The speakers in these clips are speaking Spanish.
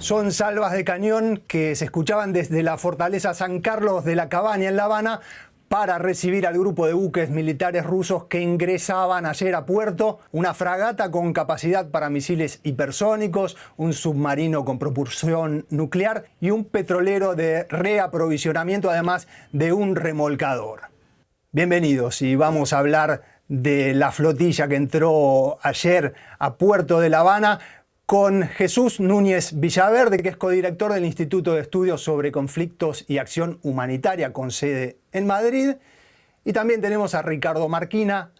Son salvas de cañón que se escuchaban desde la fortaleza San Carlos de la Cabaña en La Habana para recibir al grupo de buques militares rusos que ingresaban ayer a puerto, una fragata con capacidad para misiles hipersónicos, un submarino con propulsión nuclear y un petrolero de reaprovisionamiento, además de un remolcador. Bienvenidos, y vamos a hablar de la flotilla que entró ayer a puerto de La Habana con Jesús Núñez Villaverde, que es codirector del Instituto de Estudios sobre Conflictos y Acción Humanitaria, con sede en Madrid. Y también tenemos a Ricardo Marquina,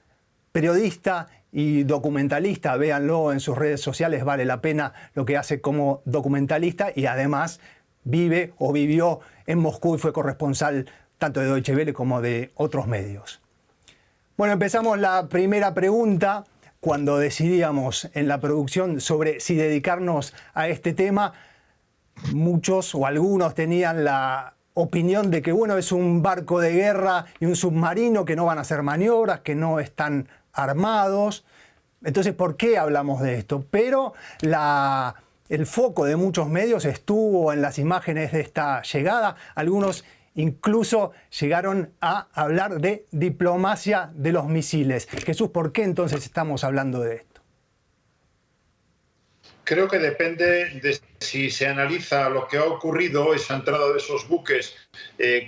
periodista y documentalista. Véanlo en sus redes sociales, vale la pena lo que hace como documentalista, y además vive o vivió en Moscú y fue corresponsal tanto de Deutsche Welle como de otros medios. Bueno, empezamos la primera pregunta. Cuando decidíamos en la producción sobre si dedicarnos a este tema, muchos o algunos tenían la opinión de que, bueno, es un barco de guerra y un submarino que no van a hacer maniobras, que no están armados. Entonces, ¿por qué hablamos de esto? Pero el foco de muchos medios estuvo en las imágenes de esta llegada. Algunos incluso llegaron a hablar de diplomacia de los misiles. Jesús, ¿por qué entonces estamos hablando de esto? Creo que depende de si se analiza lo que ha ocurrido, esa entrada de esos buques,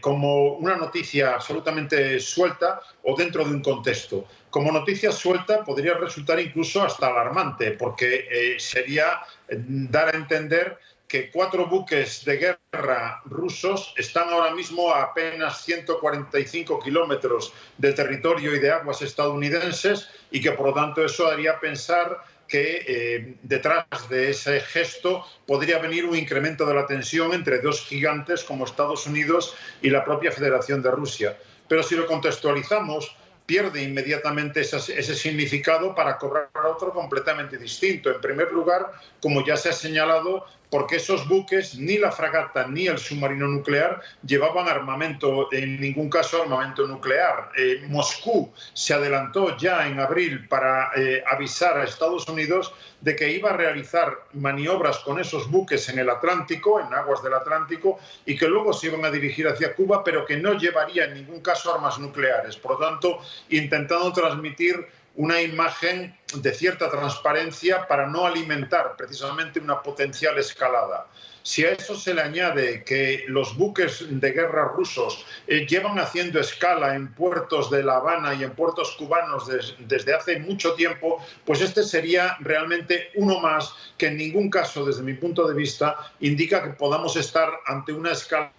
como una noticia absolutamente suelta o dentro de un contexto. Como noticia suelta podría resultar incluso hasta alarmante, porque sería dar a entender que 4 buques de guerra rusos están ahora mismo a apenas 145 kilómetros de territorio y de aguas estadounidenses, y que por lo tanto eso haría pensar que detrás de ese gesto podría venir un incremento de la tensión entre dos gigantes como Estados Unidos y la propia Federación de Rusia. Pero si lo contextualizamos, pierde inmediatamente ese significado para cobrar otro completamente distinto. En primer lugar, como ya se ha señalado, porque esos buques, ni la fragata ni el submarino nuclear, llevaban armamento, en ningún caso armamento nuclear. Moscú se adelantó ya en abril para avisar a Estados Unidos de que iba a realizar maniobras con esos buques en el Atlántico, en aguas del Atlántico, y que luego se iban a dirigir hacia Cuba, pero que no llevaría en ningún caso armas nucleares. Por lo tanto, intentando transmitir una imagen de cierta transparencia para no alimentar precisamente una potencial escalada. Si a eso se le añade que los buques de guerra rusos llevan haciendo escala en puertos de La Habana y en puertos cubanos desde hace mucho tiempo, pues este sería realmente uno más que en ningún caso, desde mi punto de vista, indica que podamos estar ante una escalada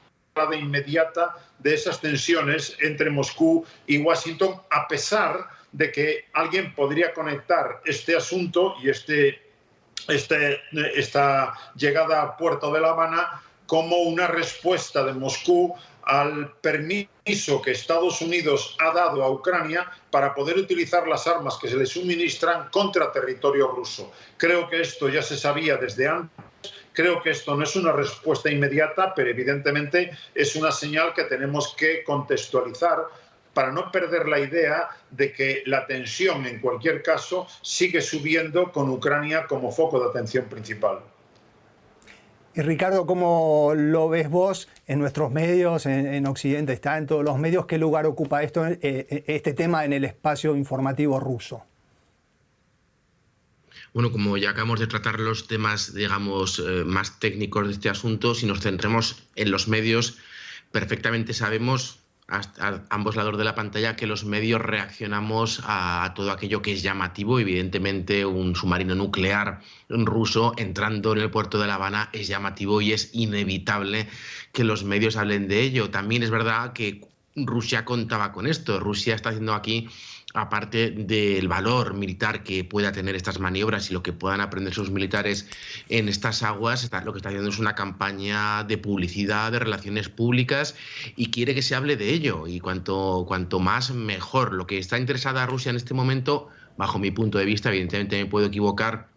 inmediata de esas tensiones entre Moscú y Washington, a pesar de que alguien podría conectar este asunto y esta llegada a Puerto de La Habana como una respuesta de Moscú al permiso que Estados Unidos ha dado a Ucrania para poder utilizar las armas que se le suministran contra territorio ruso. Creo que esto ya se sabía desde antes. Creo que esto no es una respuesta inmediata, pero evidentemente es una señal que tenemos que contextualizar para no perder la idea de que la tensión, en cualquier caso, sigue subiendo con Ucrania como foco de atención principal. Y Ricardo, ¿cómo lo ves vos en nuestros medios, en Occidente? Está en todos los medios. ¿Qué lugar ocupa este tema en el espacio informativo ruso? Bueno, como ya acabamos de tratar los temas, digamos, más técnicos de este asunto, si nos centremos en los medios, perfectamente sabemos a ambos lados de la pantalla que los medios reaccionamos a todo aquello que es llamativo. Evidentemente, un submarino nuclear ruso entrando en el puerto de La Habana es llamativo y es inevitable que los medios hablen de ello. También es verdad que Rusia contaba con esto. Rusia está haciendo aquí, aparte del valor militar que pueda tener estas maniobras y lo que puedan aprender sus militares en estas aguas, lo que está haciendo es una campaña de publicidad, de relaciones públicas, y quiere que se hable de ello, y cuanto más mejor. Lo que está interesada Rusia en este momento, bajo mi punto de vista, evidentemente me puedo equivocar,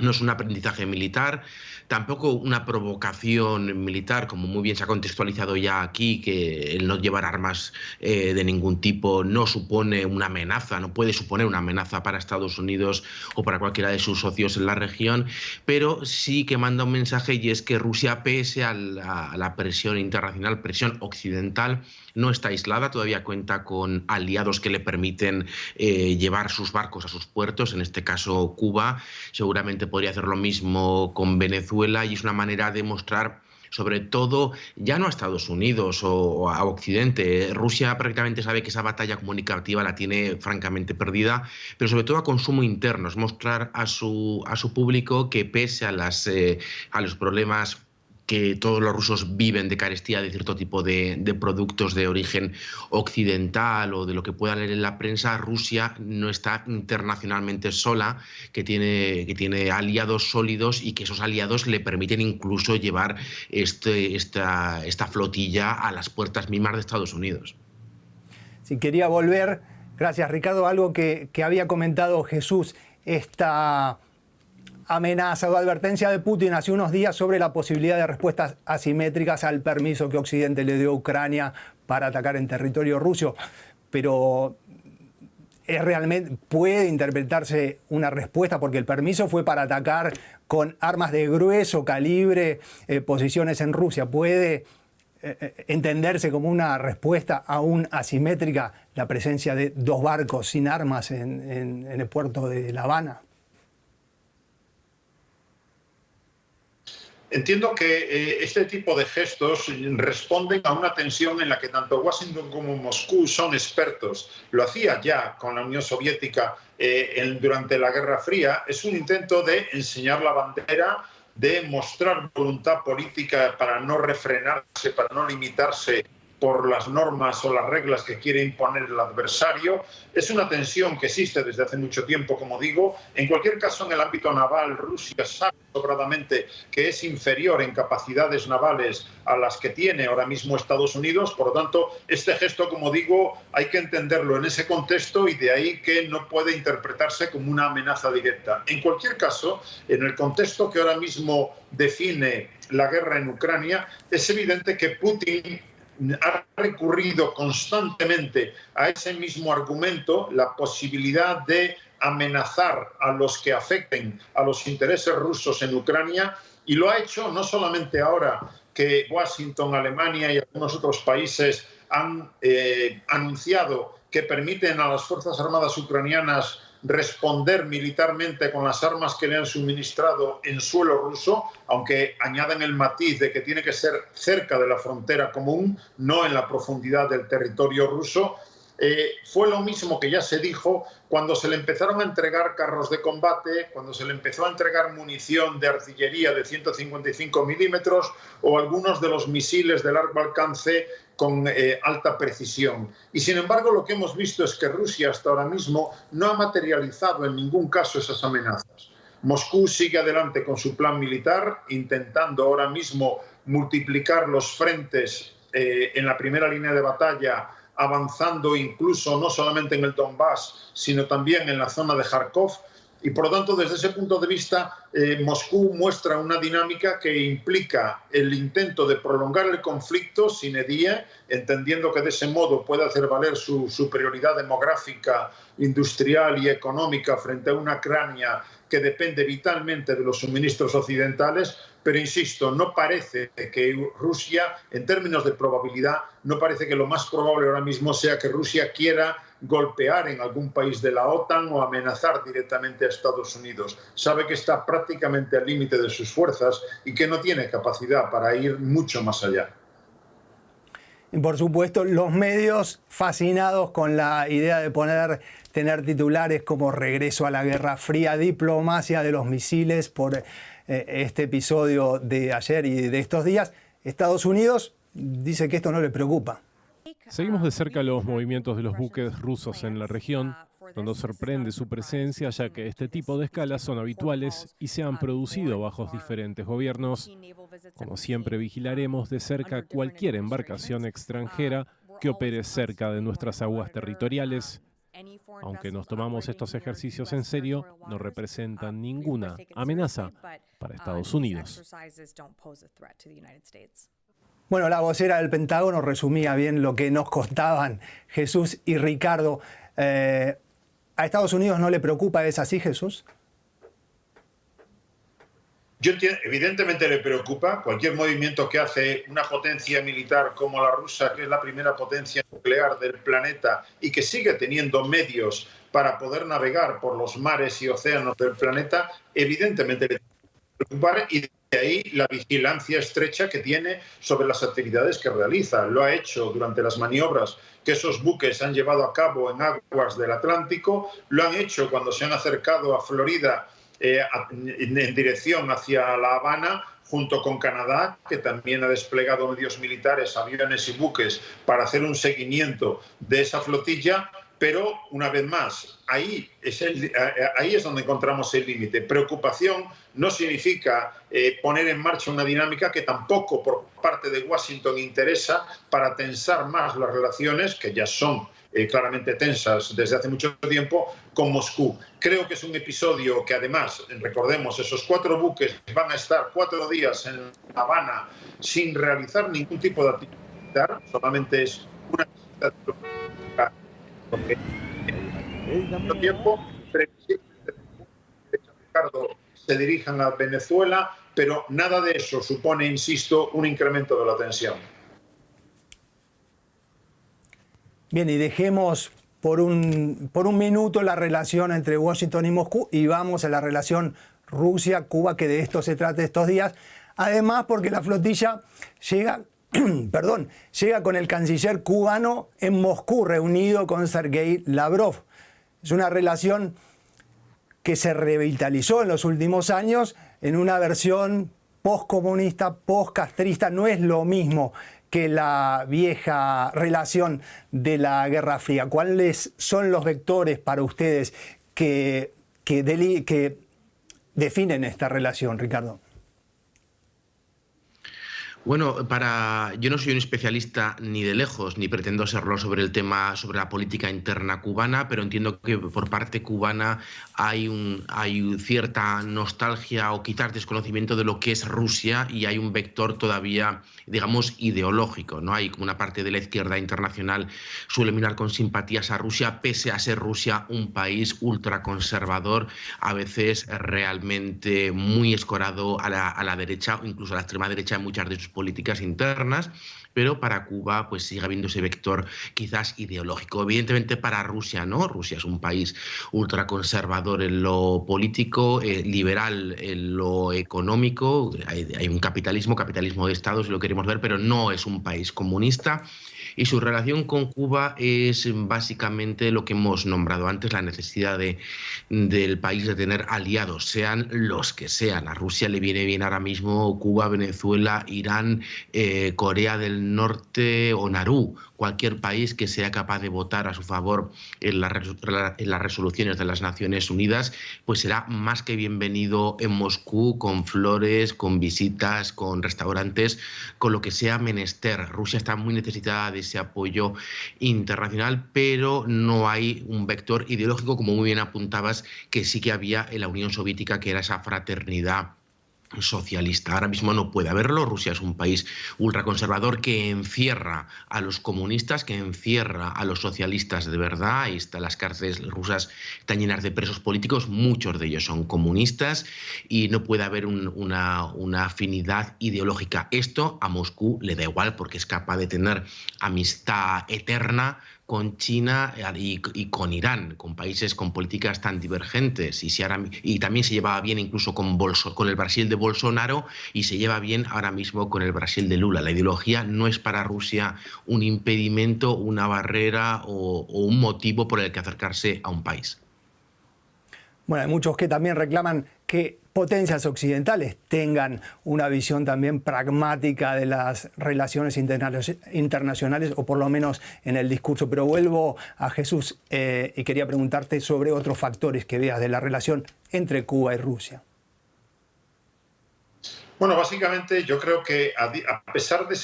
no es un aprendizaje militar, tampoco una provocación militar, como muy bien se ha contextualizado ya aquí, que el no llevar armas de ningún tipo no supone una amenaza, no puede suponer una amenaza para Estados Unidos o para cualquiera de sus socios en la región, pero sí que manda un mensaje, y es que Rusia, pese a la presión internacional, presión occidental, no está aislada, todavía cuenta con aliados que le permiten llevar sus barcos a sus puertos, en este caso Cuba. Seguramente podría hacer lo mismo con Venezuela, y es una manera de mostrar, sobre todo, ya no a Estados Unidos o a Occidente. Rusia prácticamente sabe que esa batalla comunicativa la tiene francamente perdida, pero sobre todo a consumo interno, es mostrar a su público que pese a los problemas que todos los rusos viven de carestía de cierto tipo de productos de origen occidental o de lo que pueda leer en la prensa, Rusia no está internacionalmente sola, que tiene aliados sólidos, y que esos aliados le permiten incluso llevar esta flotilla a las puertas mismas de Estados Unidos. Si quería volver, gracias Ricardo, algo que había comentado Jesús, esta amenaza o advertencia de Putin hace unos días sobre la posibilidad de respuestas asimétricas al permiso que Occidente le dio a Ucrania para atacar en territorio ruso. Pero realmente puede interpretarse una respuesta, porque el permiso fue para atacar con armas de grueso calibre posiciones en Rusia. ¿Puede entenderse como una respuesta aún asimétrica la presencia de dos barcos sin armas en el puerto de La Habana? Entiendo que este tipo de gestos responden a una tensión en la que tanto Washington como Moscú son expertos. Lo hacía ya con la Unión Soviética durante la Guerra Fría. Es un intento de enseñar la bandera, de mostrar voluntad política para no refrenarse, para no limitarse por las normas o las reglas que quiere imponer el adversario. Es una tensión que existe desde hace mucho tiempo, como digo. En cualquier caso, en el ámbito naval, Rusia sabe sobradamente que es inferior en capacidades navales a las que tiene ahora mismo Estados Unidos. Por lo tanto, este gesto, como digo, hay que entenderlo en ese contexto, y de ahí que no puede interpretarse como una amenaza directa. En cualquier caso, en el contexto que ahora mismo define la guerra en Ucrania, es evidente que Putin ha recurrido constantemente a ese mismo argumento, la posibilidad de amenazar a los que afecten a los intereses rusos en Ucrania, y lo ha hecho no solamente ahora que Washington, Alemania y algunos otros países han anunciado que permiten a las Fuerzas Armadas ucranianas responder militarmente con las armas que le han suministrado en suelo ruso, aunque añaden el matiz de que tiene que ser cerca de la frontera común, no en la profundidad del territorio ruso. Fue lo mismo que ya se dijo cuando se le empezaron a entregar carros de combate, cuando se le empezó a entregar munición de artillería de 155 milímetros o algunos de los misiles de largo alcance con alta precisión. Y sin embargo, lo que hemos visto es que Rusia hasta ahora mismo no ha materializado en ningún caso esas amenazas. Moscú sigue adelante con su plan militar, intentando ahora mismo multiplicar los frentes en la primera línea de batalla, avanzando incluso no solamente en el Donbass, sino también en la zona de Kharkov. Y por lo tanto, desde ese punto de vista, Moscú muestra una dinámica que implica el intento de prolongar el conflicto sine die, entendiendo que de ese modo puede hacer valer su superioridad demográfica, industrial y económica frente a una Ucrania que depende vitalmente de los suministros occidentales. Pero insisto, no parece que Rusia, en términos de probabilidad, no parece que lo más probable ahora mismo sea que Rusia quiera golpear en algún país de la OTAN o amenazar directamente a Estados Unidos. Sabe que está prácticamente al límite de sus fuerzas y que no tiene capacidad para ir mucho más allá. Y por supuesto, los medios fascinados con la idea de tener titulares como regreso a la Guerra Fría, diplomacia de los misiles por este episodio de ayer y de estos días. Estados Unidos dice que esto no le preocupa. Seguimos de cerca los movimientos de los buques rusos en la región. No nos sorprende su presencia, ya que este tipo de escalas son habituales y se han producido bajo diferentes gobiernos. Como siempre, vigilaremos de cerca cualquier embarcación extranjera que opere cerca de nuestras aguas territoriales. Aunque nos tomamos estos ejercicios en serio, no representan ninguna amenaza para Estados Unidos. Bueno, la vocera del Pentágono resumía bien lo que nos contaban Jesús y Ricardo. ¿A Estados Unidos no le preocupa? ¿Es así, Jesús? Evidentemente le preocupa cualquier movimiento que hace una potencia militar como la rusa, que es la primera potencia nuclear del planeta y que sigue teniendo medios para poder navegar por los mares y océanos del planeta, evidentemente le preocupa, y de ahí la vigilancia estrecha que tiene sobre las actividades que realiza. Lo ha hecho durante las maniobras que esos buques han llevado a cabo en aguas del Atlántico, lo han hecho cuando se han acercado a Florida en dirección hacia La Habana, junto con Canadá, que también ha desplegado medios militares, aviones y buques para hacer un seguimiento de esa flotilla. Pero, una vez más, ahí es donde encontramos el límite. Preocupación no significa poner en marcha una dinámica que tampoco por parte de Washington interesa para tensar más las relaciones, que ya son claramente tensas desde hace mucho tiempo, con Moscú. Creo que es un episodio que, además, recordemos, esos 4 buques van a estar 4 días en La Habana sin realizar ningún tipo de actividad militar, solamente es una visita porque en mucho tiempo Ricardo se dirijan a Venezuela, pero nada de eso supone, insisto, un incremento de la tensión. Bien, y dejemos por un minuto la relación entre Washington y Moscú y vamos a la relación Rusia-Cuba, que de esto se trata estos días. Además, porque la flotilla llega con el canciller cubano en Moscú, reunido con Sergei Lavrov. Es una relación que se revitalizó en los últimos años en una versión postcomunista, postcastrista. No es lo mismo que la vieja relación de la Guerra Fría. ¿Cuáles son los vectores para ustedes que definen esta relación, Ricardo? Bueno, yo no soy un especialista ni de lejos, ni pretendo serlo sobre el tema, sobre la política interna cubana, pero entiendo que por parte cubana hay cierta nostalgia o quizás desconocimiento de lo que es Rusia, y hay un vector todavía, digamos, ideológico, ¿no? Hay como una parte de la izquierda internacional suele mirar con simpatías a Rusia, pese a ser Rusia un país ultraconservador, a veces realmente muy escorado a la derecha o incluso a la extrema derecha en muchas de sus políticas internas, pero para Cuba pues sigue habiendo ese vector quizás ideológico. Evidentemente para Rusia no, Rusia es un país ultraconservador en lo político, liberal en lo económico, hay un capitalismo de Estado si lo queremos ver, pero no es un país comunista. Y su relación con Cuba es básicamente lo que hemos nombrado antes, la necesidad del país de tener aliados, sean los que sean. A Rusia le viene bien ahora mismo Cuba, Venezuela, Irán, Corea del Norte o Nauru. Cualquier país que sea capaz de votar a su favor en las resoluciones de las Naciones Unidas, pues será más que bienvenido en Moscú, con flores, con visitas, con restaurantes, con lo que sea menester. Rusia está muy necesitada de ese apoyo internacional, pero no hay un vector ideológico, como muy bien apuntabas, que sí que había en la Unión Soviética, que era esa fraternidad socialista. Ahora mismo no puede haberlo. Rusia es un país ultraconservador que encierra a los comunistas, que encierra a los socialistas de verdad. Ahí está, las cárceles rusas están llenas de presos políticos, muchos de ellos son comunistas, y no puede haber una afinidad ideológica. Esto a Moscú le da igual, porque es capaz de tener amistad eterna con China y con Irán, con países con políticas tan divergentes, y también se llevaba bien incluso con el Brasil de Bolsonaro, y se lleva bien ahora mismo con el Brasil de Lula. La ideología no es para Rusia un impedimento, una barrera o un motivo por el que acercarse a un país. Bueno, hay muchos que también reclaman que potencias occidentales tengan una visión también pragmática de las relaciones internacionales, o por lo menos en el discurso. Pero vuelvo a Jesús y quería preguntarte sobre otros factores que veas de la relación entre Cuba y Rusia. Bueno, básicamente yo creo que a pesar de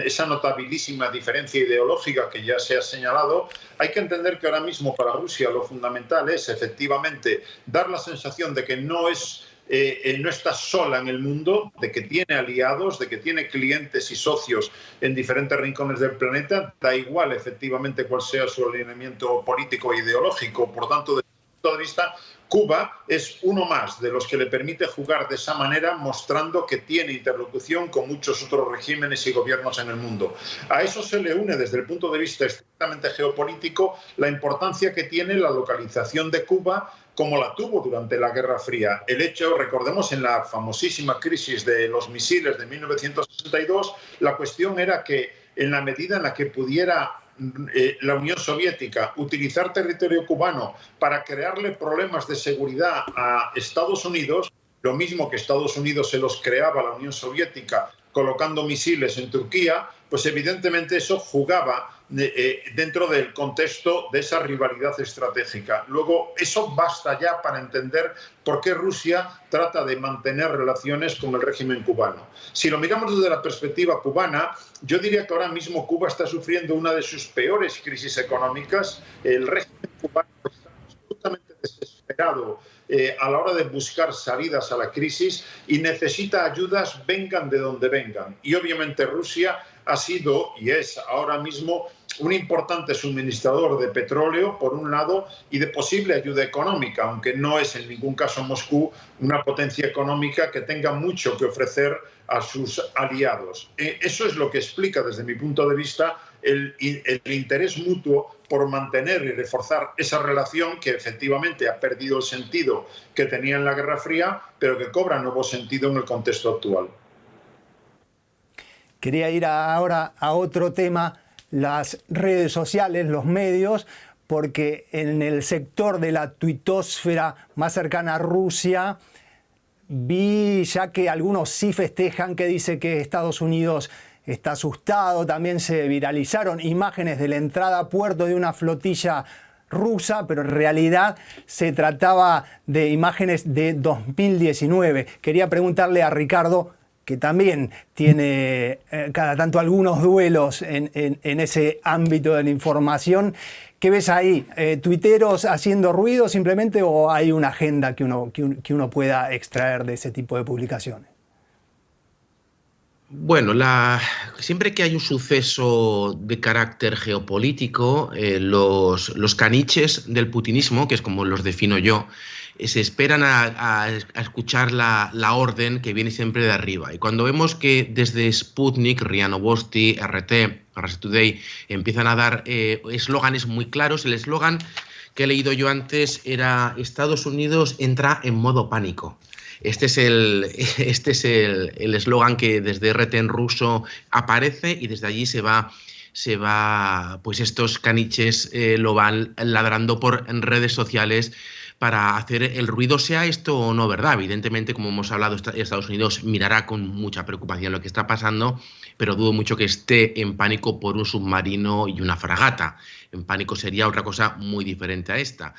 esa notabilísima diferencia ideológica que ya se ha señalado, hay que entender que ahora mismo para Rusia lo fundamental es efectivamente dar la sensación de que no está sola en el mundo, de que tiene aliados, de que tiene clientes y socios en diferentes rincones del planeta, da igual efectivamente cuál sea su alineamiento político e ideológico. Por tanto, desde mi punto de vista, Cuba es uno más de los que le permite jugar de esa manera, mostrando que tiene interlocución con muchos otros regímenes y gobiernos en el mundo. A eso se le une, desde el punto de vista estrictamente geopolítico, la importancia que tiene la localización de Cuba, como la tuvo durante la Guerra Fría. El hecho, recordemos, en la famosísima crisis de los misiles de 1962, la cuestión era que en la medida en la que pudiera la Unión Soviética utilizar territorio cubano para crearle problemas de seguridad a Estados Unidos, lo mismo que Estados Unidos se los creaba a la Unión Soviética colocando misiles en Turquía, pues evidentemente eso jugaba dentro del contexto de esa rivalidad estratégica. Luego, eso basta ya para entender por qué Rusia trata de mantener relaciones con el régimen cubano. Si lo miramos desde la perspectiva cubana, yo diría que ahora mismo Cuba está sufriendo una de sus peores crisis económicas. El régimen cubano está absolutamente desesperado a la hora de buscar salidas a la crisis y necesita ayudas, vengan de donde vengan. Y obviamente Rusia ha sido y es ahora mismo un importante suministrador de petróleo, por un lado, y de posible ayuda económica, aunque no es en ningún caso Moscú una potencia económica que tenga mucho que ofrecer a sus aliados. Eso es lo que explica, desde mi punto de vista, el interés mutuo por mantener y reforzar esa relación que efectivamente ha perdido el sentido que tenía en la Guerra Fría, pero que cobra nuevo sentido en el contexto actual. Quería ir ahora a otro tema, las redes sociales, los medios, porque en el sector de la tuitosfera más cercana a Rusia vi ya que algunos sí festejan, que dice que Estados Unidos está asustado. También se viralizaron imágenes de la entrada a puerto de una flotilla rusa, pero en realidad se trataba de imágenes de 2019. Quería preguntarle a Ricardo, que también tiene cada tanto algunos duelos en ese ámbito de la información. ¿Qué ves ahí? ¿Tuiteros haciendo ruido simplemente o hay una agenda que uno pueda extraer de ese tipo de publicaciones? Bueno, siempre que hay un suceso de carácter geopolítico, los caniches del putinismo, que es como los defino yo, se esperan a escuchar la orden que viene siempre de arriba. Y cuando vemos que desde Sputnik, RIA Novosti, RT, Russia Today, empiezan a dar eslóganes muy claros, el eslogan que he leído yo antes era: Estados Unidos entra en modo pánico. Este es el eslogan que desde RT en ruso aparece, y desde allí se va, pues estos caniches lo van ladrando por redes sociales para hacer el ruido, sea esto o no verdad. Evidentemente, como hemos hablado, Estados Unidos mirará con mucha preocupación lo que está pasando, pero dudo mucho que esté en pánico por un submarino y una fragata. En pánico sería otra cosa muy diferente a esta.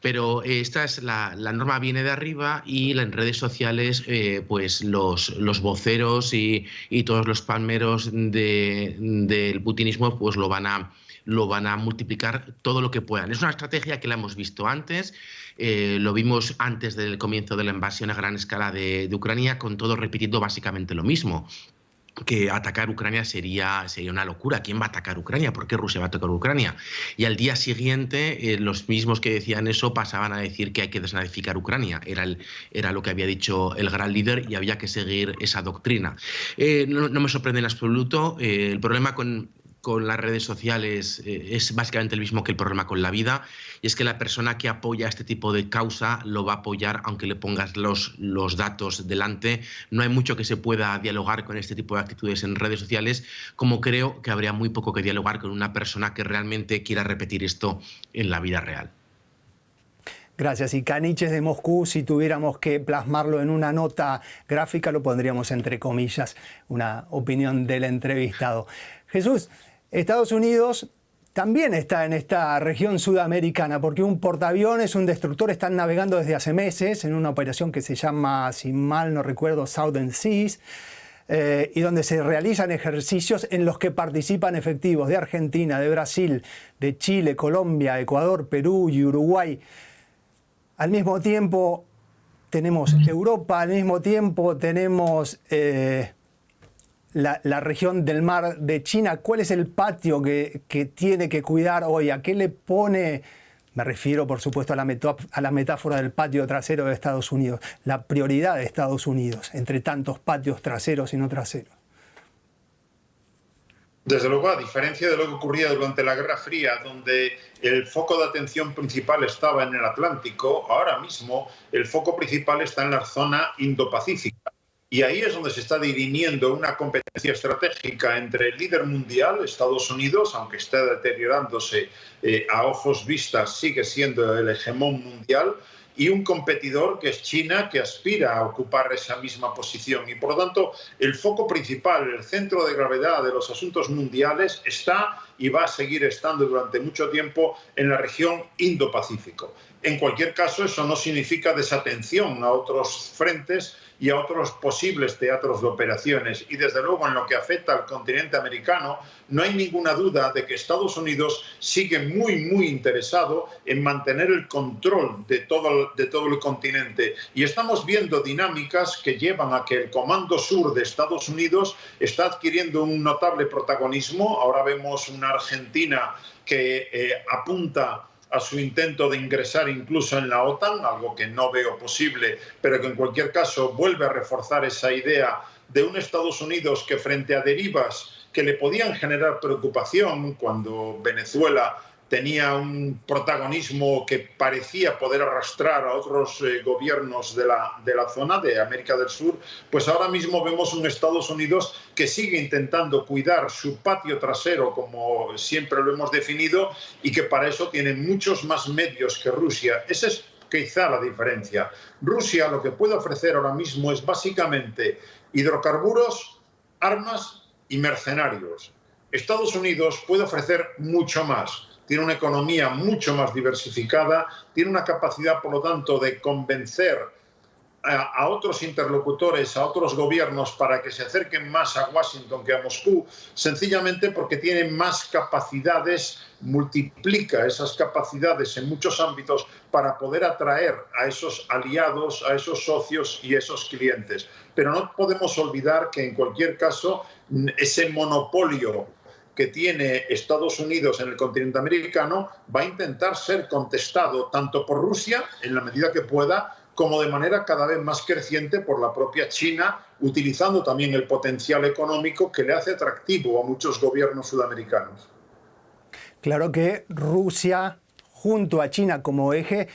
Pero esta es la norma, viene de arriba, y en redes sociales pues los voceros y todos los palmeros del putinismo pues lo van a multiplicar todo lo que puedan. Es una estrategia que la hemos visto antes. Lo vimos antes del comienzo de la invasión a gran escala de Ucrania, con todo repitiendo básicamente lo mismo, que atacar Ucrania sería una locura. ¿Quién va a atacar Ucrania? ¿Por qué Rusia va a atacar Ucrania? Y al día siguiente los mismos que decían eso pasaban a decir que hay que desnazificar Ucrania. Era lo que había dicho el gran líder, y había que seguir esa doctrina. No me sorprende en absoluto. El problema con las redes sociales es básicamente el mismo que el problema con la vida, y es que la persona que apoya este tipo de causa lo va a apoyar aunque le pongas los datos delante. No hay mucho que se pueda dialogar con este tipo de actitudes en redes sociales, como creo que habría muy poco que dialogar con una persona que realmente quiera repetir esto en la vida real. Gracias. Y caniches de Moscú, si tuviéramos que plasmarlo en una nota gráfica, lo pondríamos entre comillas, una opinión del entrevistado. Jesús, Estados Unidos también está en esta región sudamericana, porque un portaaviones, un destructor, están navegando desde hace meses en una operación que se llama, si mal no recuerdo, Southern Seas, y donde se realizan ejercicios en los que participan efectivos de Argentina, de Brasil, de Chile, Colombia, Ecuador, Perú y Uruguay. Al mismo tiempo tenemos Europa, al mismo tiempo tenemos la región del mar de China. ¿Cuál es el patio que tiene que cuidar hoy? ¿A qué le pone? Me refiero, por supuesto, a la metáfora del patio trasero de Estados Unidos. La prioridad de Estados Unidos entre tantos patios traseros y no traseros. Desde luego, a diferencia de lo que ocurría durante la Guerra Fría, donde el foco de atención principal estaba en el Atlántico, ahora mismo el foco principal está en la zona Indo-Pacífica. Y ahí es donde se está dirimiendo una competencia estratégica entre el líder mundial, Estados Unidos, aunque esté deteriorándose a ojos vistas, sigue siendo el hegemón mundial, y un competidor que es China, que aspira a ocupar esa misma posición. Y por lo tanto, el foco principal, el centro de gravedad de los asuntos mundiales está y va a seguir estando durante mucho tiempo en la región Indo-Pacífico. En cualquier caso, eso no significa desatención a otros frentes y a otros posibles teatros de operaciones. Y desde luego, en lo que afecta al continente americano, no hay ninguna duda de que Estados Unidos sigue muy interesado en mantener el control de todo el continente. Y estamos viendo dinámicas que llevan a que el Comando Sur de Estados Unidos está adquiriendo un notable protagonismo. Ahora vemos una Argentina que apunta a su intento de ingresar incluso en la OTAN, algo que no veo posible, pero que en cualquier caso vuelve a reforzar esa idea de un Estados Unidos que, frente a derivas que le podían generar preocupación cuando Venezuela tenía un protagonismo que parecía poder arrastrar a otros gobiernos de la zona de América del Sur, pues ahora mismo vemos un Estados Unidos que sigue intentando cuidar su patio trasero, como siempre lo hemos definido, y que para eso tiene muchos más medios que Rusia. Esa es quizá la diferencia. Rusia lo que puede ofrecer ahora mismo es básicamente hidrocarburos, armas y mercenarios. Estados Unidos puede ofrecer mucho más. Tiene una economía mucho más diversificada, tiene una capacidad, por lo tanto, de convencer a otros interlocutores, a otros gobiernos, para que se acerquen más a Washington que a Moscú, sencillamente porque tiene más capacidades, multiplica esas capacidades en muchos ámbitos para poder atraer a esos aliados, a esos socios y esos clientes. Pero no podemos olvidar que, en cualquier caso, ese monopolio que tiene Estados Unidos en el continente americano va a intentar ser contestado tanto por Rusia, en la medida que pueda, como de manera cada vez más creciente por la propia China, utilizando también el potencial económico que le hace atractivo a muchos gobiernos sudamericanos. Claro que Rusia, junto a China como eje,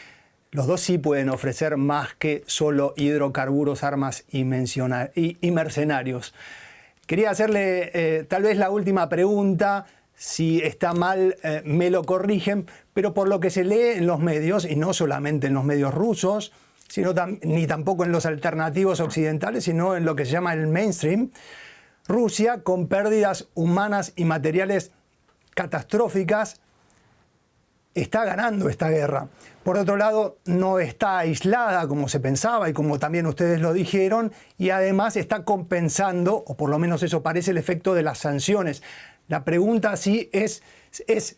los dos sí pueden ofrecer más que solo hidrocarburos, armas y mercenarios. Quería hacerle tal vez la última pregunta. Si está mal, me lo corrigen, pero por lo que se lee en los medios, y no solamente en los medios rusos, ni tampoco en los alternativos occidentales, sino en lo que se llama el mainstream, Rusia, con pérdidas humanas y materiales catastróficas, está ganando esta guerra. Por otro lado, no está aislada como se pensaba y como también ustedes lo dijeron, y además está compensando, o por lo menos eso parece, el efecto de las sanciones. La pregunta sí es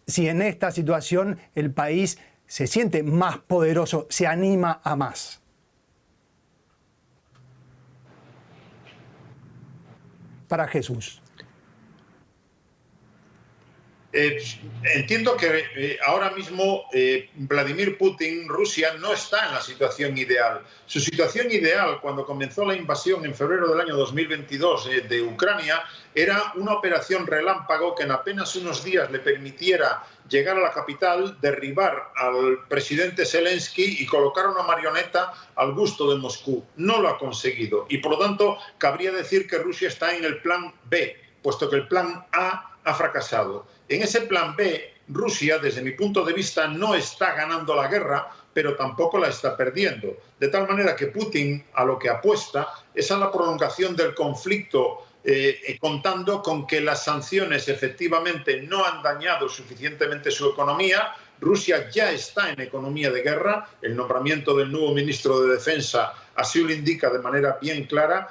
si en esta situación el país se siente más poderoso, se anima a más. Para Jesús. Entiendo que ahora mismo Vladimir Putin, Rusia, no está en la situación ideal. Su situación ideal, cuando comenzó la invasión en febrero del año 2022 de Ucrania, era una operación relámpago que en apenas unos días le permitiera llegar a la capital, derribar al presidente Zelensky y colocar una marioneta al gusto de Moscú. No lo ha conseguido y, por lo tanto, cabría decir que Rusia está en el plan B, puesto que el plan A ha fracasado. En ese plan B, Rusia, desde mi punto de vista, no está ganando la guerra, pero tampoco la está perdiendo. De tal manera que Putin a lo que apuesta es a la prolongación del conflicto contando con que las sanciones efectivamente no han dañado suficientemente su economía. Rusia ya está en economía de guerra. El nombramiento del nuevo ministro de Defensa así lo indica de manera bien clara.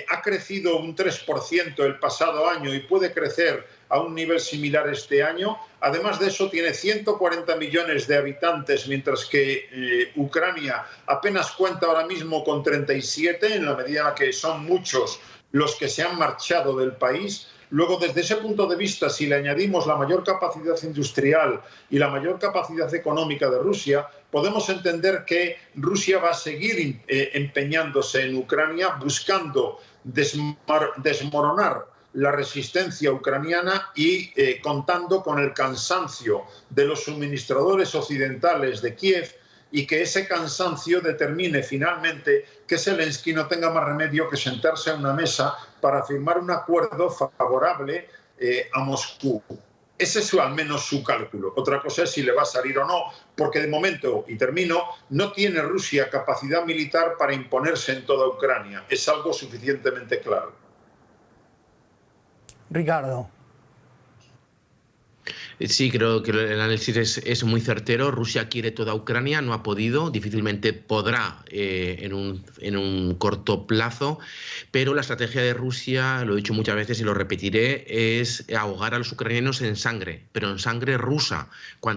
Ha crecido un 3% el pasado año y puede crecer a un nivel similar este año. Además de eso, tiene 140 millones de habitantes, mientras que Ucrania apenas cuenta ahora mismo con 37, en la medida en la que son muchos los que se han marchado del país. Luego, desde ese punto de vista, si le añadimos la mayor capacidad industrial y la mayor capacidad económica de Rusia, podemos entender que Rusia va a seguir empeñándose en Ucrania, buscando desmoronar la resistencia ucraniana y contando con el cansancio de los suministradores occidentales de Kiev, y que ese cansancio determine finalmente que Zelensky no tenga más remedio que sentarse a una mesa para firmar un acuerdo favorable a Moscú. Ese es al menos su cálculo. Otra cosa es si le va a salir o no, porque de momento, y termino, no tiene Rusia capacidad militar para imponerse en toda Ucrania. Es algo suficientemente claro. Ricardo. Sí, creo que el análisis es muy certero. Rusia quiere toda Ucrania, no ha podido, difícilmente podrá en un corto plazo, pero la estrategia de Rusia, lo he dicho muchas veces y lo repetiré, es ahogar a los ucranianos en sangre, pero en sangre rusa,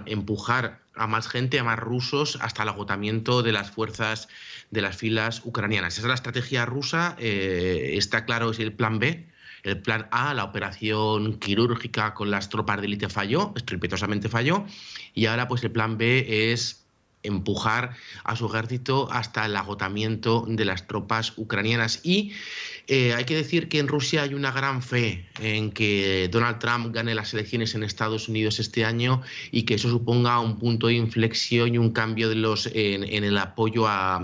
empujar a más gente, a más rusos, hasta el agotamiento de las fuerzas de las filas ucranianas. Esa es la estrategia rusa, está claro, es el plan B. El plan A, la operación quirúrgica con las tropas de élite falló, estrepitosamente falló, y ahora pues el plan B es empujar a su ejército hasta el agotamiento de las tropas ucranianas. Y hay que decir que en Rusia hay una gran fe en que Donald Trump gane las elecciones en Estados Unidos este año y que eso suponga un punto de inflexión y un cambio en el apoyo a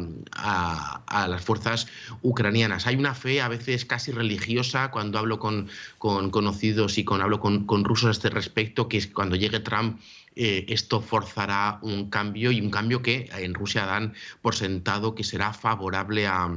las fuerzas ucranianas. Hay una fe a veces casi religiosa cuando hablo con conocidos y hablo con rusos a este respecto, que es cuando llegue Trump esto forzará un cambio, y un cambio que en Rusia dan por sentado que será favorable a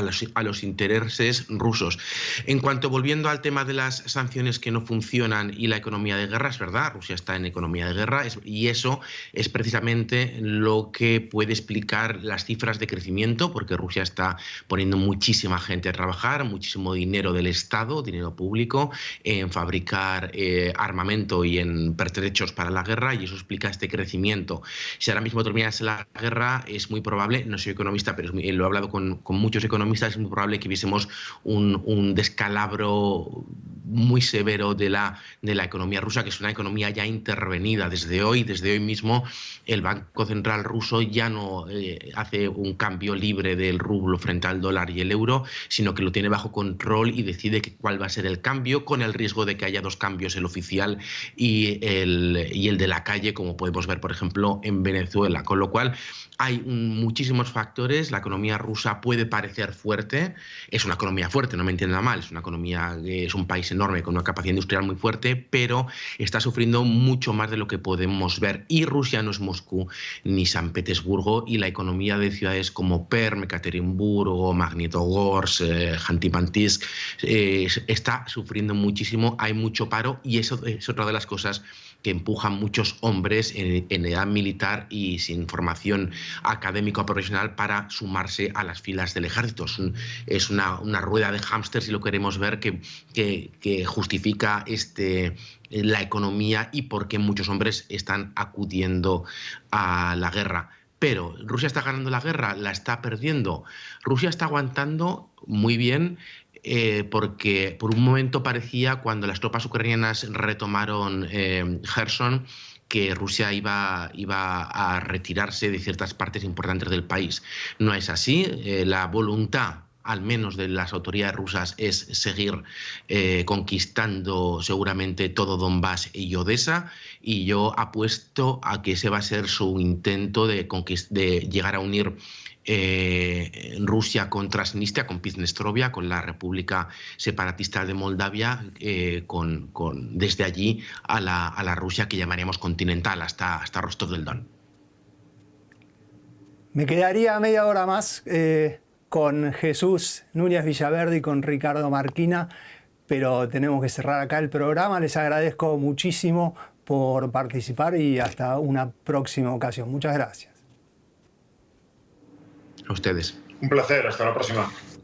los intereses rusos. En cuanto, volviendo al tema de las sanciones que no funcionan y la economía de guerra, es verdad, Rusia está en economía de guerra y eso es precisamente lo que puede explicar las cifras de crecimiento, porque Rusia está poniendo muchísima gente a trabajar, muchísimo dinero del Estado, dinero público, en fabricar armamento y en pertrechos para la guerra, y eso explica este crecimiento. Si ahora mismo terminase la guerra, es muy probable, no soy economista, pero lo he hablado con muchos economistas, es muy probable que viésemos un descalabro muy severo de la economía rusa, que es una economía ya intervenida desde hoy mismo. El Banco Central ruso ya no hace un cambio libre del rublo frente al dólar y el euro, sino que lo tiene bajo control y decide cuál va a ser el cambio, con el riesgo de que haya dos cambios, el oficial y el de la calle, como podemos ver, por ejemplo, en Venezuela. Con lo cual hay muchísimos factores. La economía rusa puede parecer fuerte, es una economía fuerte, no me entienda mal, es una economía, es un país enorme con una capacidad industrial muy fuerte, pero está sufriendo mucho más de lo que podemos ver. Y Rusia no es Moscú ni San Petersburgo, y la economía de ciudades como Perm, Ekaterimburgo, Magnitogorsk, Khanty-Mansisk está sufriendo muchísimo. Hay mucho paro, y eso es otra de las cosas que empujan muchos hombres en edad militar y sin formación académica o profesional para sumarse a las filas del ejército. Es una rueda de hámster, si lo queremos ver, que justifica la economía y por qué muchos hombres están acudiendo a la guerra. Pero ¿Rusia está ganando la guerra? ¿La está perdiendo? Rusia está aguantando muy bien, porque por un momento parecía, cuando las tropas ucranianas retomaron Kherson, que Rusia iba a retirarse de ciertas partes importantes del país. No es así. La voluntad, al menos de las autoridades rusas, es seguir conquistando seguramente todo Donbass y Odessa, y yo apuesto a que ese va a ser su intento de llegar a unir Rusia con Transnistria, con Piednestrovia, con la República Separatista de Moldavia, desde allí a la Rusia que llamaríamos continental, hasta Rostov del Don. Me quedaría media hora más con Jesús Núñez Villaverde y con Ricardo Marquina, pero tenemos que cerrar acá el programa. Les agradezco muchísimo por participar y hasta una próxima ocasión. Muchas gracias. A ustedes. Un placer, hasta la próxima.